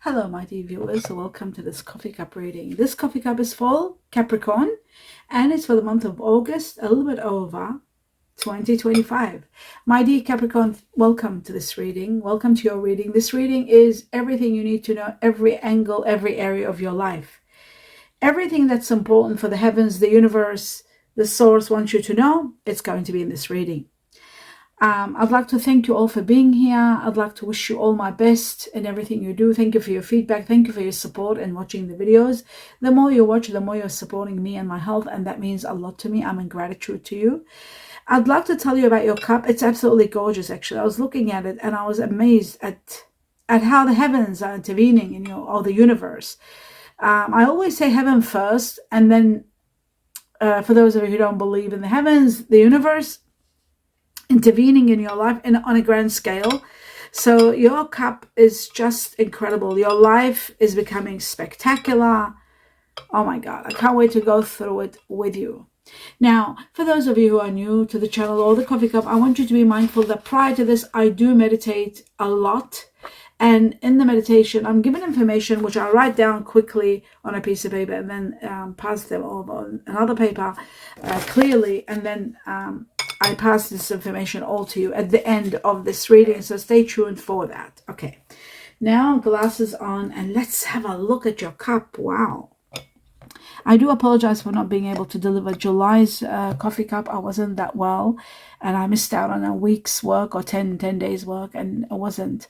Hello, my dear viewers. Welcome to this coffee cup reading. This coffee cup is for Capricorn and it's for the month of August, a little bit over 2025. My dear Capricorn, welcome to this reading. Welcome to your reading. This reading is everything you need to know, every angle, every area of your life. Everything that's important for the heavens, the universe, the source wants you to know, it's going to be in this reading. I'd like to thank you all for being here. I'd like to wish you all my best in everything you do. Thank you for your feedback. Thank you for your support and watching the videos. The more you watch, the more you're supporting me and my health, and that means a lot to me. I'm in gratitude to you. I'd like to tell you about your cup. It's absolutely gorgeous, actually. I was looking at it and I was amazed at how the heavens are intervening in or the universe. I always say heaven first, and then for those of you who don't believe in the heavens, the universe intervening in your life on a grand scale. So your cup is just incredible. Your life is becoming spectacular. Oh my God, I can't wait to go through it with you. Now, for those of you who are new to the channel or the coffee cup, I want you to be mindful that prior to this, I do meditate a lot. And in the meditation, I'm given information which I write down quickly on a piece of paper and then pass them over on another paper clearly. And then I pass this information all to you at the end of this reading. So stay tuned for that. Okay, now glasses on and let's have a look at your cup. Wow. I do apologize for not being able to deliver July's coffee cup. I wasn't that well and I missed out on a week's work or 10 days work, and it wasn't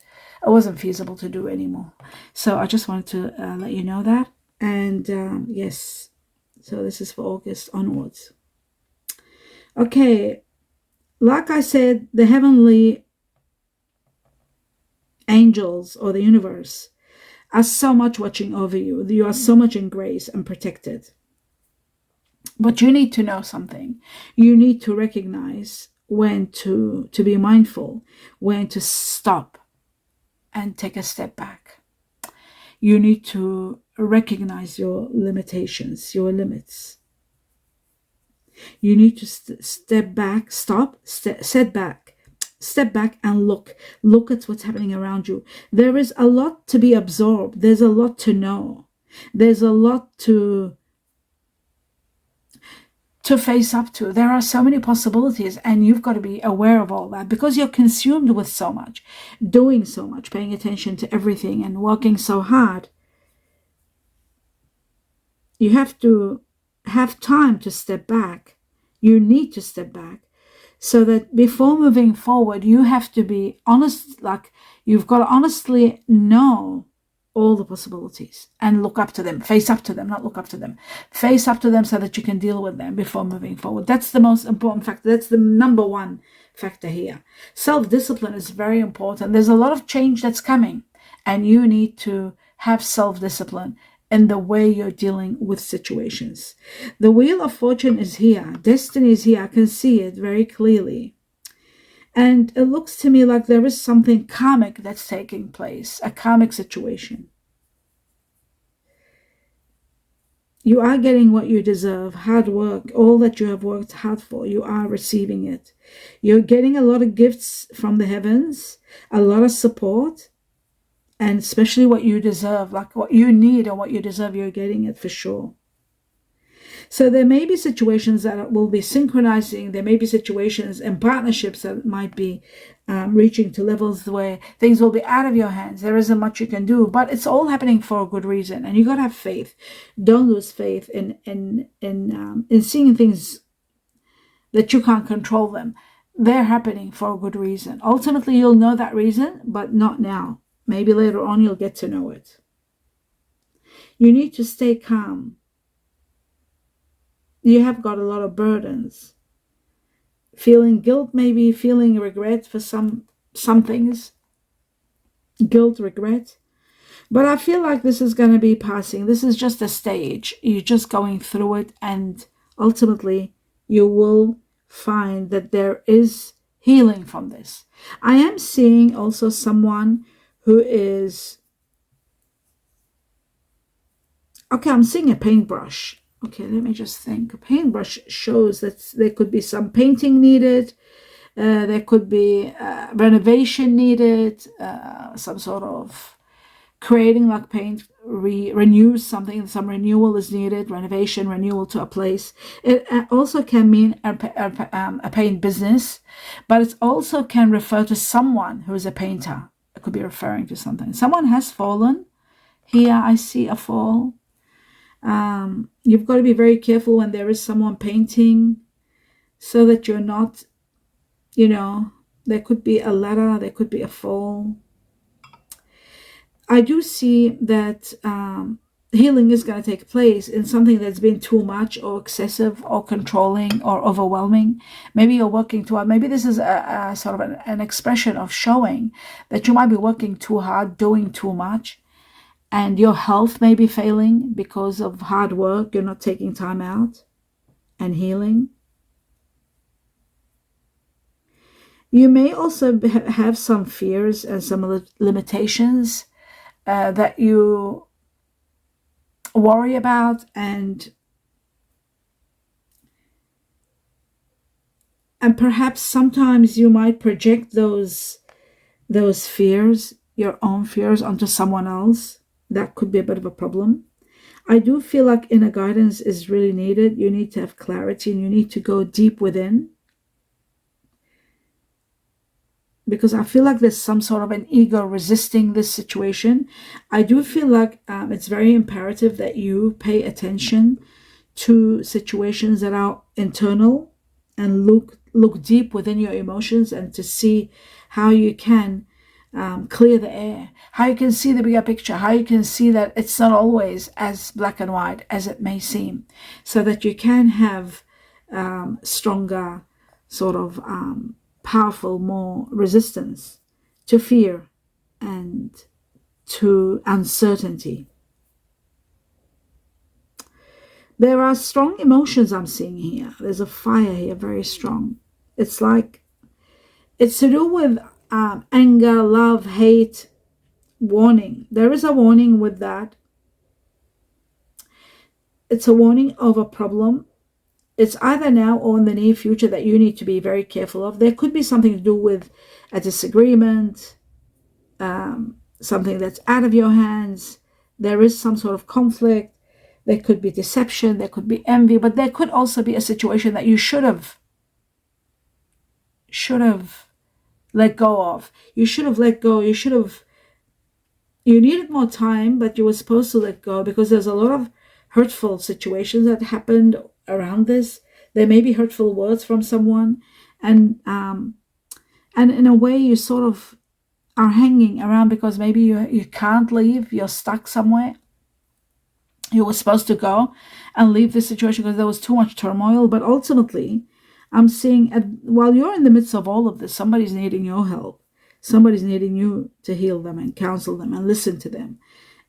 feasible to do anymore. So I just wanted to let you know that. And yes, so this is for August onwards. Okay, like I said, the heavenly angels or the universe are so much watching over you. You are so much in grace and protected. But you need to know something. You need to recognize when to be mindful, when to stop and take a step back. You need to recognize your limitations, your limits. You need to step back and look at what's happening around you. There is a lot to be absorbed. There's a lot to know. There's a lot to face up to. There are so many possibilities, and you've got to be aware of all that because you're consumed with so much, doing so much, paying attention to everything and working so hard. You have to have time to step back. You need to step back so that before moving forward, you have to be honest. Like, you've got to honestly know all the possibilities and look up to them, face up to them, not look up to them, face up to them so that you can deal with them before moving forward. That's the most important factor. That's the number one factor here. Self-discipline is very important. There's a lot of change that's coming, and you need to have self-discipline in the way you're dealing with situations. The Wheel of Fortune is here. Destiny is here. I can see it very clearly. And it looks to me like there is something karmic that's taking place, a karmic situation. You are getting what you deserve, hard work, all that you have worked hard for, you are receiving it. You're getting a lot of gifts from the heavens, a lot of support, and especially what you deserve, like what you need or what you deserve, you're getting it for sure. So there may be situations that will be synchronizing. There may be situations and partnerships that might be reaching to levels where things will be out of your hands. There isn't much you can do, but it's all happening for a good reason. And you got to have faith. Don't lose faith in seeing things that you can't control them. They're happening for a good reason. Ultimately, you'll know that reason, but not now. Maybe later on you'll get to know it. You need to stay calm. You have got a lot of burdens. Feeling guilt, maybe feeling regret for some things. Guilt, regret. But I feel like this is going to be passing. This is just a stage. You're just going through it, and ultimately you will find that there is healing from this. I am seeing also someone who is... Okay, I'm seeing a paintbrush. Okay, let me just think. A paintbrush shows that there could be some painting needed. There could be renovation needed, some sort of creating like paint renews something. Some renewal is needed, renovation, renewal to a place. It also can mean a paint business, but it also can refer to someone who is a painter. It could be referring to something. Someone has fallen. Here I see a fall. You've got to be very careful when there is someone painting, so that you're not, there could be a ladder, there could be a fall. I do see that healing is going to take place in something that's been too much or excessive or controlling or overwhelming. Maybe you're working too hard. Maybe this is a sort of an expression of showing that you might be working too hard, doing too much, and your health may be failing because of hard work. You're not taking time out and healing. You may also have some fears and some limitations that you worry about, and perhaps sometimes you might project those fears, your own fears, onto someone else. That could be a bit of a problem. I do feel like inner guidance is really needed. You need to have clarity, and you need to go deep within, because I feel like there's some sort of an ego resisting this situation. I do feel like it's very imperative that you pay attention to situations that are internal, and look deep within your emotions, and to see how you can clear the air, how you can see the bigger picture, how you can see that it's not always as black and white as it may seem, so that you can have stronger sort of powerful, more resistance to fear and to uncertainty. There are strong emotions I'm seeing here. There's a fire here, very strong. It's like it's to do with anger, love, hate, warning. There is a warning with that. It's a warning of a problem. It's either now or in the near future that you need to be very careful of. There could be something to do with a disagreement, something that's out of your hands. There is some sort of conflict. There could be deception. There could be envy. But there could also be a situation that you should have let go of. You should have let go. You needed more time, but you were supposed to let go, because there's a lot of hurtful situations that happened around this. There may be hurtful words from someone, and in a way you sort of are hanging around because maybe you can't leave. You're stuck somewhere. You were supposed to go and leave this situation because there was too much turmoil. But ultimately, I'm seeing while you're in the midst of all of this, somebody's needing your help. Somebody's needing you to heal them and counsel them and listen to them.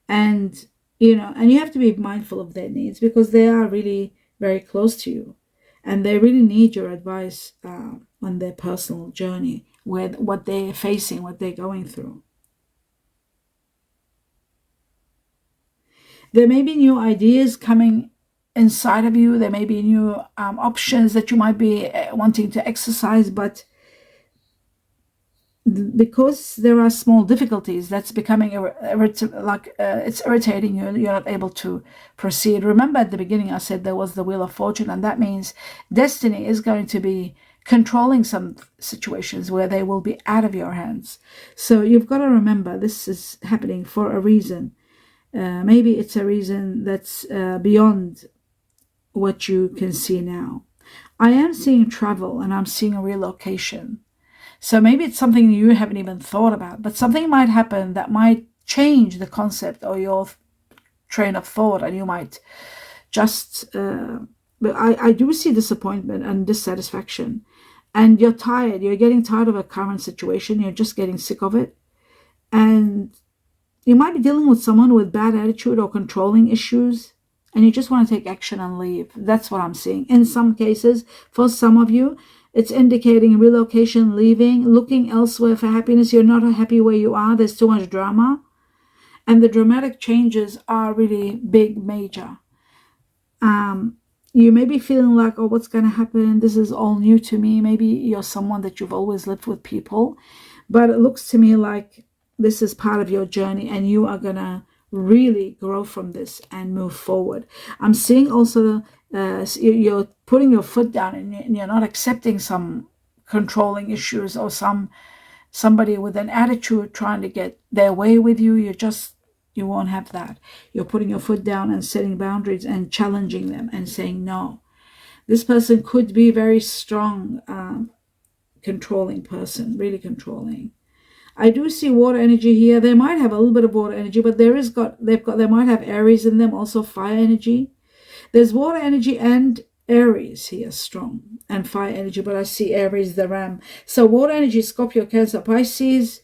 And and you have to be mindful of their needs, because they are really very close to you, and they really need your advice on their personal journey, with what they're facing, what they're going through. There may be new ideas coming inside of you. There may be new options that you might be wanting to exercise, but because there are small difficulties, that's becoming it's irritating you. You're not able to proceed. Remember, at the beginning I said there was the Wheel of Fortune, and that means destiny is going to be controlling some situations where they will be out of your hands. So you've got to remember, this is happening for a reason. Maybe it's a reason that's beyond what you can see now. I am seeing travel, and I'm seeing a relocation. So maybe it's something you haven't even thought about, but something might happen that might change the concept or your train of thought, and you might just, but I do see disappointment and dissatisfaction, and you're tired. You're getting tired of a current situation. You're just getting sick of it. And you might be dealing with someone with bad attitude or controlling issues, and you just want to take action and leave. That's what I'm seeing. In some cases, for some of you, it's indicating relocation, leaving, looking elsewhere for happiness. You're not happy where you are. There's too much drama. And the dramatic changes are really big, major. You may be feeling like, oh, what's going to happen? This is all new to me. Maybe you're someone that you've always lived with people. But it looks to me like This is part of your journey, and you are gonna really grow from this and move forward. I'm seeing also you're putting your foot down, and you're not accepting some controlling issues or somebody with an attitude trying to get their way with you. You won't have that. You're putting your foot down and setting boundaries and challenging them and saying no. This person could be very strong, controlling person, really controlling. I do see water energy here. They might have a little bit of water energy, but they might have Aries in them, also fire energy. There's water energy and Aries here, strong, and fire energy, but I see Aries, the ram. So water energy, Scorpio, Cancer, Pisces,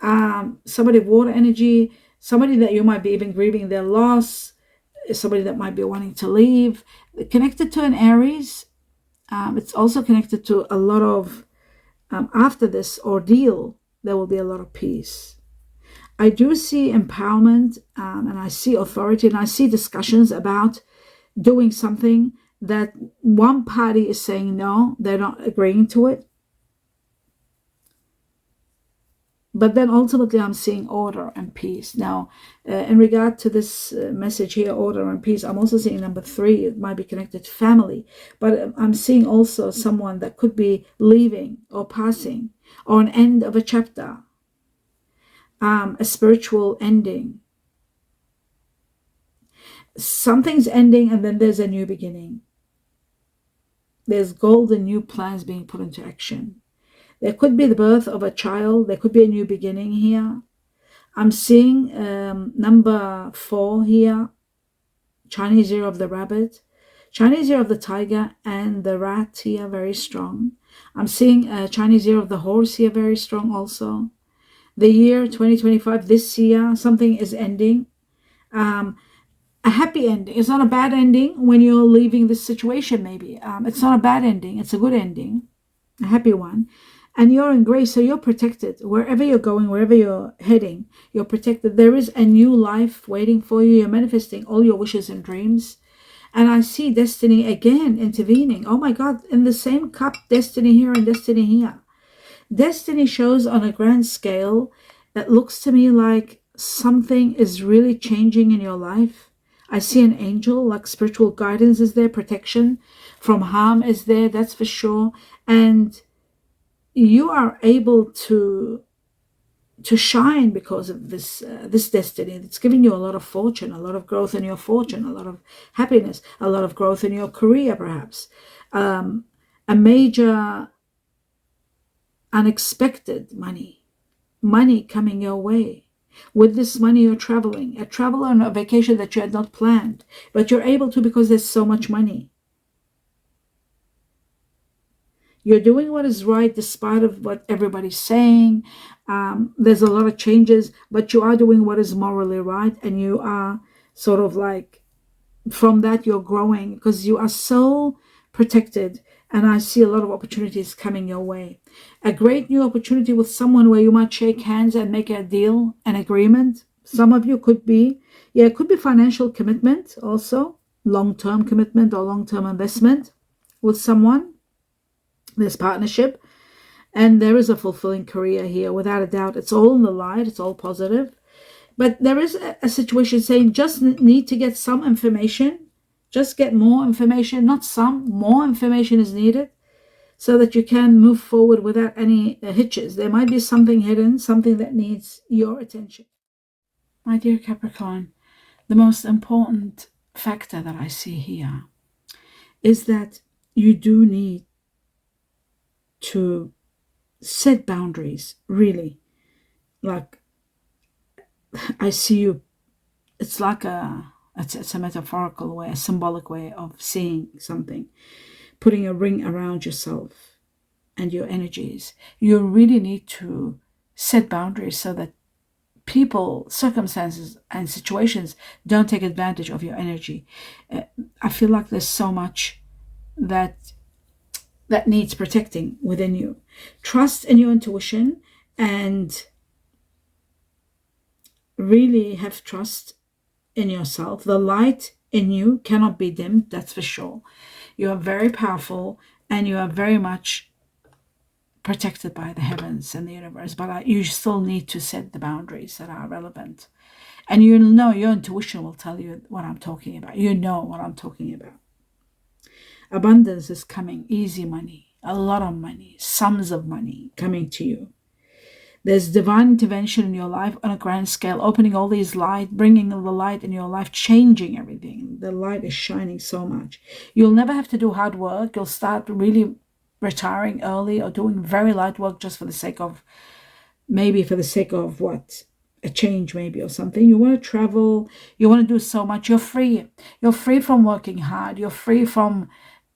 somebody with water energy, somebody that you might be even grieving their loss, somebody that might be wanting to leave. Connected to an Aries, it's also connected to a lot of, after this ordeal, there will be a lot of peace. I do see empowerment, and I see authority, and I see discussions about doing something that one party is saying no, they're not agreeing to it. But then ultimately I'm seeing order and peace. Now, in regard to this message here, order and peace, I'm also seeing number 3. It might be connected to family. But I'm seeing also someone that could be leaving or passing, or an end of a chapter, a spiritual ending. Something's ending, and then there's a new beginning. There's golden new plans being put into action. There could be the birth of a child. There could be a new beginning here. I'm seeing number 4 here, Chinese year of the rabbit, Chinese year of the tiger, and the rat here, very strong. I'm seeing Chinese year of the horse here, very strong also. The year 2025, this year, something is ending. A happy ending. It's not a bad ending when you're leaving this situation, maybe. It's not a bad ending. It's a good ending, a happy one. And you're in grace, so you're protected. Wherever you're going, wherever you're heading, you're protected. There is a new life waiting for you. You're manifesting all your wishes and dreams. And I see destiny again intervening. Oh my God, in the same cup, destiny here and destiny here. Destiny shows on a grand scale. It looks to me like something is really changing in your life. I see an angel, like spiritual guidance is there, protection from harm is there, that's for sure. And you are able to shine because of this destiny. It's giving you a lot of fortune, a lot of growth in your fortune, a lot of happiness, a lot of growth in your career, perhaps. A major unexpected money coming your way. With this money, you're traveling, a travel on a vacation that you had not planned, but you're able to because there's so much money. You're doing what is right despite of what everybody's saying. There's a lot of changes, but you are doing what is morally right, and you are sort of like, from that you're growing because you are so protected. And I see a lot of opportunities coming your way. A great new opportunity with someone where you might shake hands and make a deal, an agreement. Some of you could be, it could be financial commitment also, long-term commitment or long-term investment with someone. There's partnership, and there is a fulfilling career here, without a doubt. It's all in the light, it's all positive. But there is a situation saying just need to get some information. Just get more information, not some, more information is needed so that you can move forward without any hitches. There might be something hidden, something that needs your attention. My dear Capricorn, the most important factor that I see here is that you do need to set boundaries, really. Like, I see you, it's like it's a metaphorical way, a symbolic way of seeing something. Putting a ring around yourself and your energies. You really need to set boundaries so that people, circumstances, and situations don't take advantage of your energy. I feel like there's so much that needs protecting within you. Trust in your intuition and really have trust in yourself. The light in you cannot be dimmed, that's for sure. You are very powerful and you are very much protected by the heavens and the universe, but you still need to set the boundaries that are relevant. And you know, your intuition will tell you what I'm talking about. You know what I'm talking about. Abundance is coming, easy money, a lot of money, sums of money coming to you. There's divine intervention in your life on a grand scale, opening all these light, bringing the light in your life, changing everything. The light is shining so much. You'll never have to do hard work. You'll start really retiring early or doing very light work just for the sake of, maybe for the sake of what? A change maybe or something. You want to travel. You want to do so much. You're free. You're free from working hard. You're free from,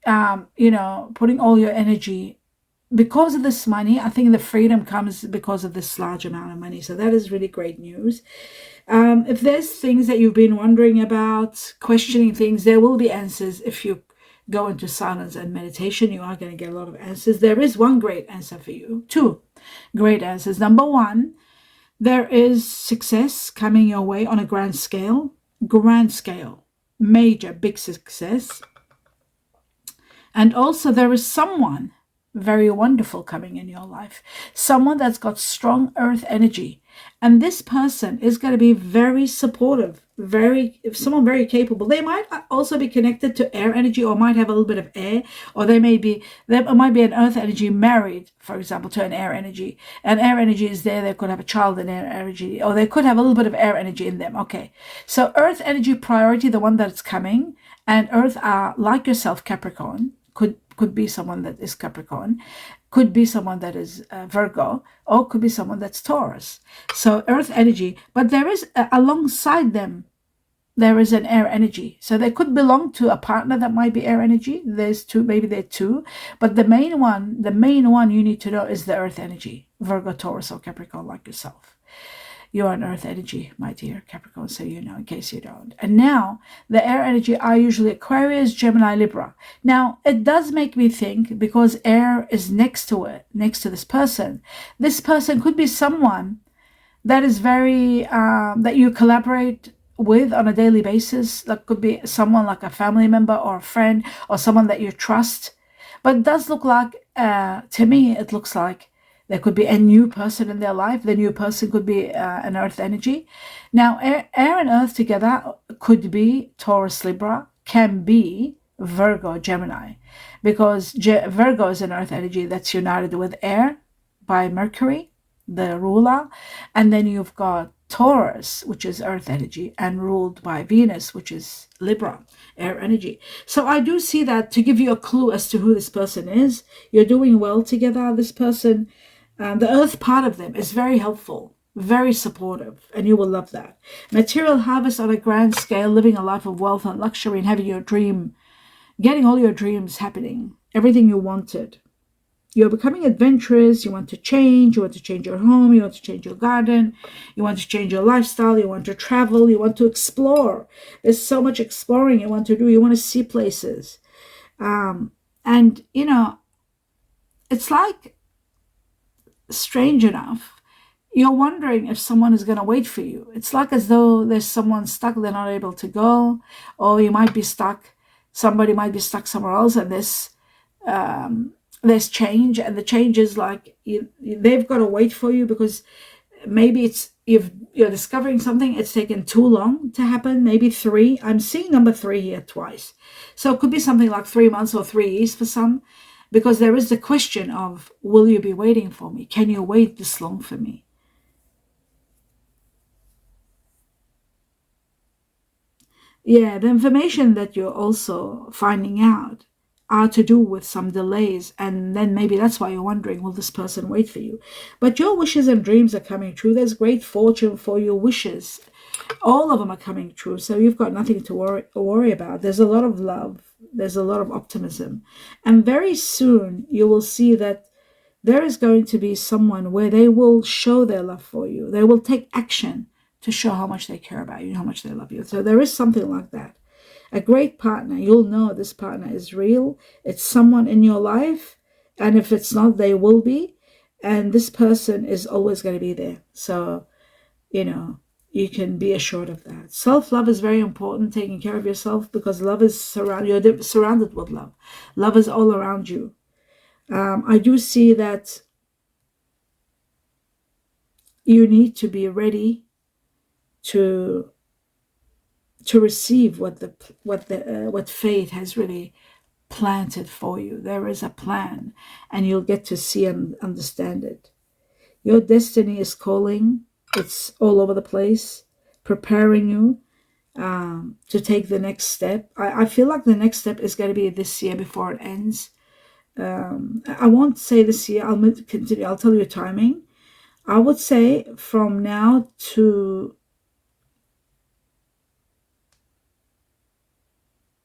putting all your energy. Because of this money, I think the freedom comes because of this large amount of money. So that is really great news. If there's things that you've been wondering about, questioning things, there will be answers. If you go into silence and meditation, you are going to get a lot of answers. There is one great answer for you. Two great answers. Number one, there is success coming your way on a grand scale, major, big success. And also there is someone very wonderful coming in your life, someone that's got strong earth energy, and this person is going to be very supportive, someone very capable. They might also be connected to air energy, or might have a little bit of air, or there might be an earth energy married, for example, to an air energy, and air energy is there. They could have a child in air energy, or they could have a little bit of air energy in them. Okay, so earth energy priority, the one that's coming, and earth are like yourself, Capricorn, could be someone that is Capricorn, could be someone that is Virgo, or could be someone that's Taurus. So earth energy, but there is alongside them, there is an air energy. So they could belong to a partner that might be air energy. There's two, maybe they're two, but the main one you need to know is the earth energy, Virgo, Taurus, or Capricorn, like yourself. You're an earth energy, my dear Capricorn, so you know, in case you don't. And now, the air energy are usually Aquarius, Gemini, Libra. Now, it does make me think, because air is next to this person. This person could be someone that is very, that you collaborate with on a daily basis. That could be someone like a family member or a friend, or someone that you trust. But it does look like, to me, it looks like there could be a new person in their life. The new person could be an earth energy. Now, air and earth together could be Taurus, Libra, can be Virgo, Gemini, because Virgo is an earth energy that's united with air by Mercury, the ruler. And then you've got Taurus, which is earth energy, and ruled by Venus, which is Libra, air energy. So I do see that to give you a clue as to who this person is. You're doing well together. This person, the earth part of them is very helpful, very supportive, and you will love that. Material harvest on a grand scale, living a life of wealth and luxury, and having your dream, getting all your dreams happening, everything you wanted. You're becoming adventurous. You want to change. You want to change your home. You want to change your garden. You want to change your lifestyle. You want to travel. You want to explore. There's so much exploring you want to do. You want to see places. And, you know, it's like, strange enough, you're wondering if someone is going to wait for you. It's like as though there's someone stuck, they're not able to go, or you might be stuck, somebody might be stuck somewhere else, and there's change, and the change is like they've got to wait for you, because maybe you're discovering something, it's taken too long to happen, maybe 3. I'm seeing number 3 here twice. So it could be something like 3 months or 3 years for some, because there is the question of, will you be waiting for me? Can you wait this long for me? Yeah, the information that you're also finding out are to do with some delays, and then maybe that's why you're wondering, will this person wait for you? But your wishes and dreams are coming true. There's great fortune for your wishes. All of them are coming true, so you've got nothing to worry about. There's a lot of love. There's a lot of optimism. And very soon you will see that there is going to be someone where they will show their love for you. They will take action to show how much they care about you, how much they love you. So there is something like that. A great partner. You'll know this partner is real. It's someone in your life. And if it's not, they will be. And this person is always going to be there. So, you know, you can be assured of that. Self-love is very important, taking care of yourself, because love is you're surrounded with love. Love is all around you. I do see that you need to be ready to receive what fate has really planted for you. There is a plan, and you'll get to see and understand it. Your destiny is calling. It's all over the place, preparing you to take the next step. I feel like the next step is going to be this year before it ends. I won't say this year. I'll continue. I'll tell you timing. I would say from now to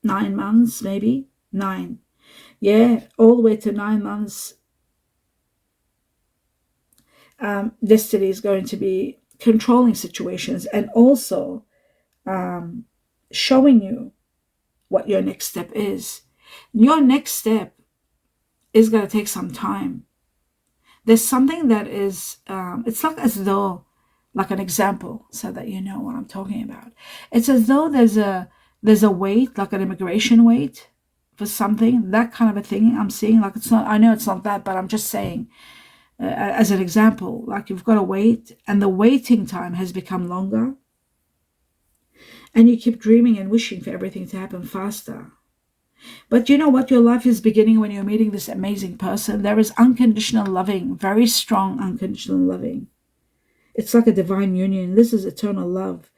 9 months, maybe 9. Yeah, all the way to 9 months. Destiny is going to be controlling situations and also showing you what your next step is. Your next step is going to take some time. There's something that is, it's like as though, like an example, so that you know what I'm talking about. It's as though there's a wait, like an immigration wait for something, that kind of a thing I'm seeing. Like it's not, I know it's not that, but I'm just saying, as an example, like you've got to wait, and the waiting time has become longer, and you keep dreaming and wishing for everything to happen faster. But you know what? Your life is beginning when you're meeting this amazing person. There is unconditional loving, very strong unconditional loving. It's like a divine union. This is eternal love.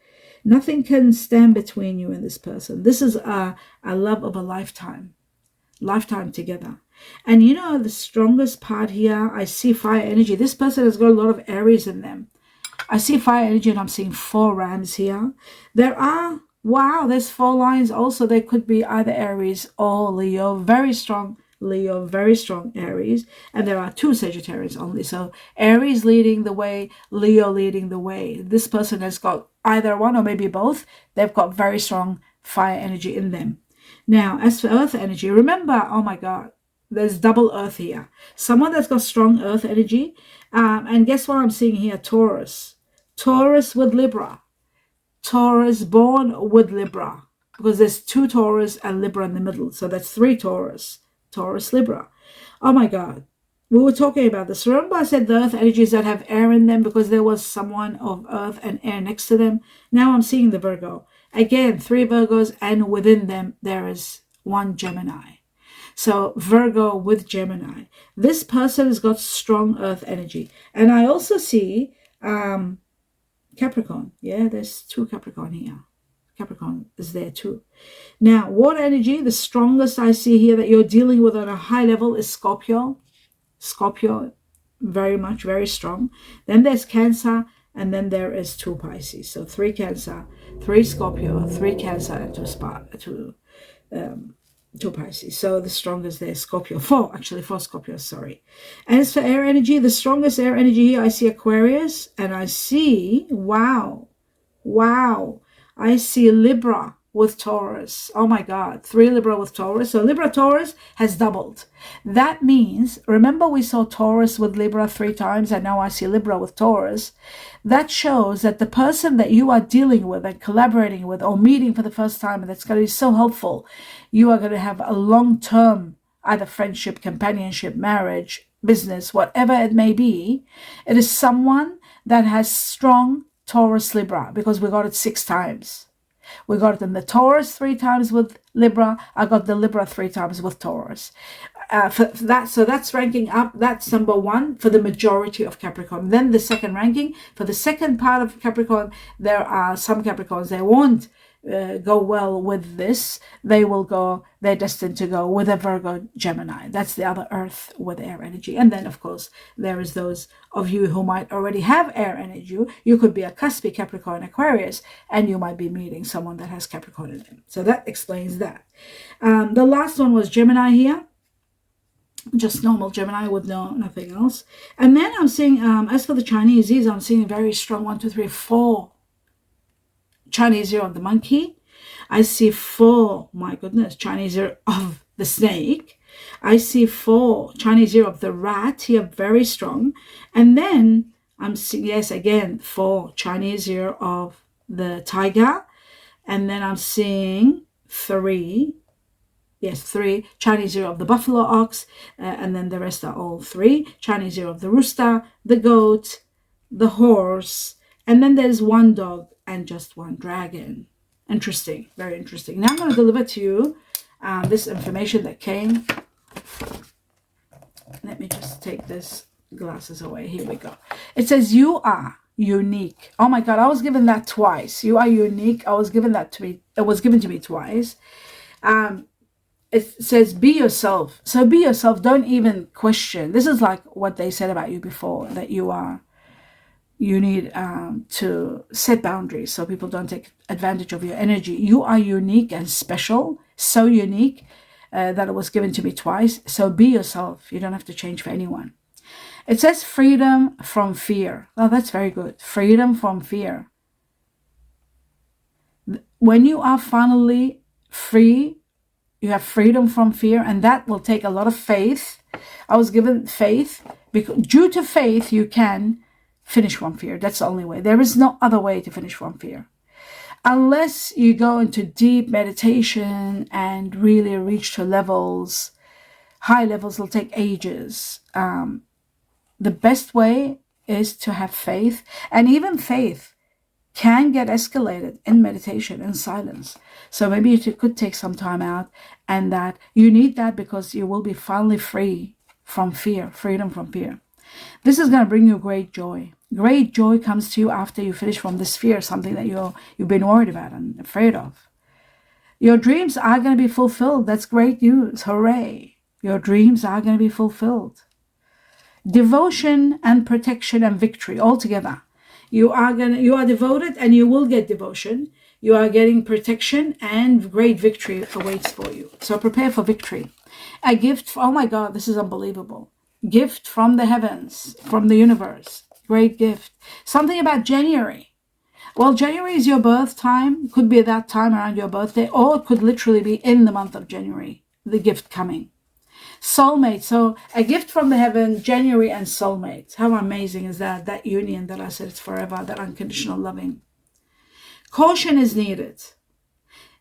Nothing can stand between you and this person. This is a love of a lifetime together. And you know, the strongest part here, I see fire energy. This person has got a lot of Aries in them. I see fire energy, and I'm seeing 4 rams here. There's 4 lines also. They could be either Aries or Leo. Very strong Leo, very strong Aries. And there are 2 Sagittarius only. So Aries leading the way, Leo leading the way. This person has got either one or maybe both. They've got very strong fire energy in them. Now, as for earth energy, remember, oh my God, there's double earth here. Someone that's got strong earth energy. And guess what I'm seeing here? Taurus. Taurus with Libra. Taurus born with Libra. Because there's 2 Taurus and Libra in the middle. So that's 3 Taurus. Taurus, Libra. Oh my God. We were talking about this. Remember I said the earth energies that have air in them because there was someone of earth and air next to them? Now I'm seeing the Virgo. Again, 3 Virgos, and within them there is 1 Gemini. So Virgo with Gemini. This person has got strong earth energy. And I also see Capricorn. Yeah, there's 2 Capricorn here. Capricorn is there too. Now, water energy, the strongest I see here that you're dealing with on a high level is Scorpio. Scorpio, very strong. Then there's Cancer, and then there is 2 Pisces. So 3 Cancer, 3 Scorpio, 3 Cancer, and 2 Pisces. So the strongest there is Scorpio. 4 Scorpios, sorry. As for air energy, the strongest air energy here, I see Aquarius, and I see, wow, I see Libra with Taurus. Oh my God, 3 Libra with Taurus. So Libra Taurus has doubled. That means, remember we saw Taurus with Libra 3 times, and now I see Libra with Taurus. That shows that the person that you are dealing with and collaborating with or meeting for the first time, and that's going to be so helpful, you are going to have a long-term either friendship, companionship, marriage, business, whatever it may be. It is someone that has strong Taurus Libra, because we got it 6 times. We got it in the Taurus 3 times with Libra. I got the Libra 3 times with Taurus. For that, so that's ranking up. That's number 1 for the majority of Capricorn. Then the second ranking for the second part of Capricorn, there are some Capricorns, they won't go well with this. They're destined to go with a Virgo Gemini. That's the other earth with air energy. And then of course there is those of you who might already have air energy. You could be a cuspy Capricorn Aquarius, and you might be meeting someone that has Capricorn in them. So that explains that. The last one was Gemini here. Just normal Gemini with nothing else. And then I'm seeing, as for the Chinese, I'm seeing very strong 1, 2, 3, 4 Chinese 0 of the monkey. I see 4, my goodness, Chinese 0 of the snake. I see 4 Chinese 0 of the rat here, very strong. And then I'm seeing, yes, again, 4 Chinese 0 of the tiger. And then I'm seeing 3 Chinese 0 of the buffalo ox. And then the rest are all 3 Chinese 0 of the rooster, the goat, the horse, and then there's one dog and just one dragon. Interesting, very interesting. Now I'm going to deliver to you this information that came. Let me just take this glasses away. Here we go. It says you are unique. Oh my God, I was given that twice. You are unique. I was given that to me. It was given to me twice. It says be yourself. So be yourself. Don't even question. This is like what they said about you before, that you need to set boundaries so people don't take advantage of your energy. You are unique and special, so unique that it was given to me twice. So be yourself. You don't have to change for anyone. It says freedom from fear. Oh, that's very good. Freedom from fear. When you are finally free, you have freedom from fear, and that will take a lot of faith. I was given faith, because due to faith, you can finish from fear. That's the only way. There is no other way to finish from fear. Unless you go into deep meditation and really reach to levels, high levels will take ages. The best way is to have faith, and even faith can get escalated in meditation and silence. So maybe it could take some time out, and that you need that because you will be finally free from fear, freedom from fear. This is going to bring you great joy. Great joy comes to you after you finish from this fear, something that you've been worried about and afraid of. Your dreams are going to be fulfilled. That's great news. Hooray. Your dreams are going to be fulfilled. Devotion and protection and victory all together. You are devoted and you will get devotion. You are getting protection and great victory awaits for you. So prepare for victory. A gift. Oh my God, this is unbelievable. Gift from the heavens, from the universe. Great gift. Something about January. Well, January is your birth time. Could be that time around your birthday, or it could literally be in the month of January, the gift coming. Soulmate. So a gift from the heaven, January, and soulmate. How amazing is that? That union that I said it's forever, that unconditional loving. Caution is needed.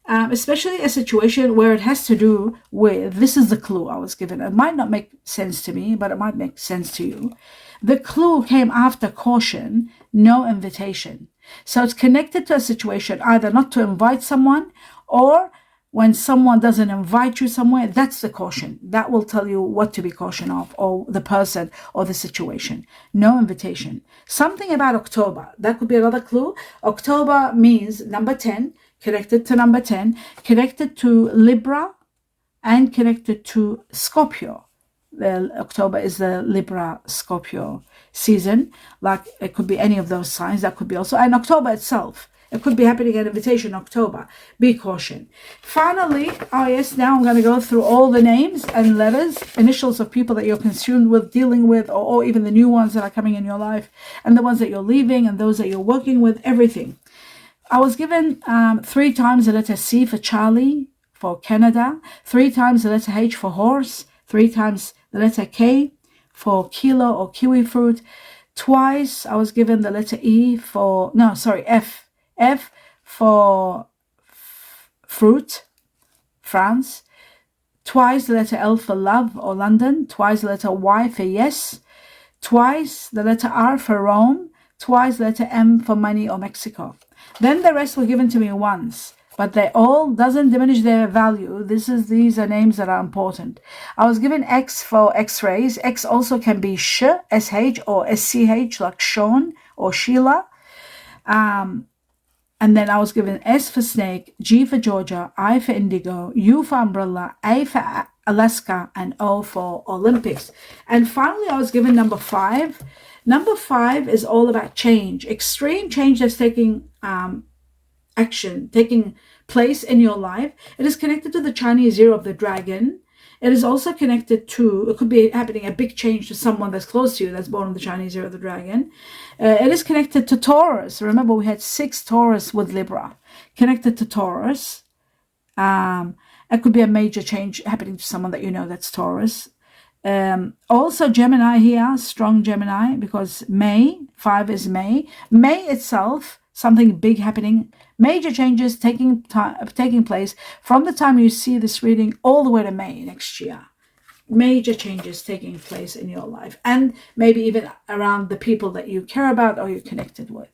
Especially a situation where it has to do with, this is the clue I was given. It might not make sense to me, but it might make sense to you. The clue came after caution, no invitation. So it's connected to a situation, either not to invite someone, or when someone doesn't invite you somewhere, that's the caution. That will tell you what to be cautious of, or the person or the situation. No invitation. Something about October. That could be another clue. October means number 10, connected to number 10, connected to Libra, and connected to Scorpio. October is the Libra Scorpio season. Like it could be any of those signs. That could be also, and October itself. It could be happening an invitation in October. Be caution. Finally, oh yes, now I'm going to go through all the names and letters, initials of people that you're consumed with, dealing with, or even the new ones that are coming in your life, and the ones that you're leaving, and those that you're working with, everything. I was given 3 times the letter C for Charlie, for Canada, 3 times the letter H for horse, 3 times the letter K for kilo or kiwi fruit. Twice I was given the letter E for, no, sorry, F for fruit, France. Twice the letter L for love or London. Twice the letter Y for yes. Twice the letter R for Rome. Twice the letter M for money or Mexico. Then the rest were given to me once, but they all doesn't diminish their value. These are names that are important. I was given X for X-rays. X also can be sh, sh, or sch, like Sean or Sheila. And then I was given S for snake, G for Georgia, I for indigo, U for umbrella, A for Alaska, and O for Olympics. And finally, I was given number 5. Number 5 is all about change, extreme change that's taking action, taking place in your life. It is connected to the Chinese year of the dragon. It is also connected to, it could be happening a big change to someone that's close to you that's born on the Chinese year of the dragon. It is connected to Taurus. Remember, we had 6 Taurus with Libra. Connected to Taurus. It could be a major change happening to someone that you know that's Taurus. Also Gemini here, strong Gemini, because May, 5 is May. May itself, something big happening, major changes taking place from the time you see this reading all the way to May next year. major changes taking place in your life, and maybe even around the people that you care about or you're connected with.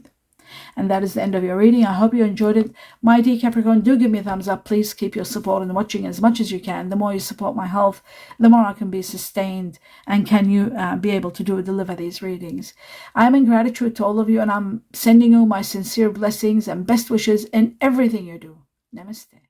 And that is the end of your reading. I hope you enjoyed it. My dear Capricorn, do give me a thumbs up. Please keep your support and watching as much as you can. The more you support my health, the more I can be sustained and can you be able to deliver these readings. I am in gratitude to all of you, and I'm sending you my sincere blessings and best wishes in everything you do. Namaste.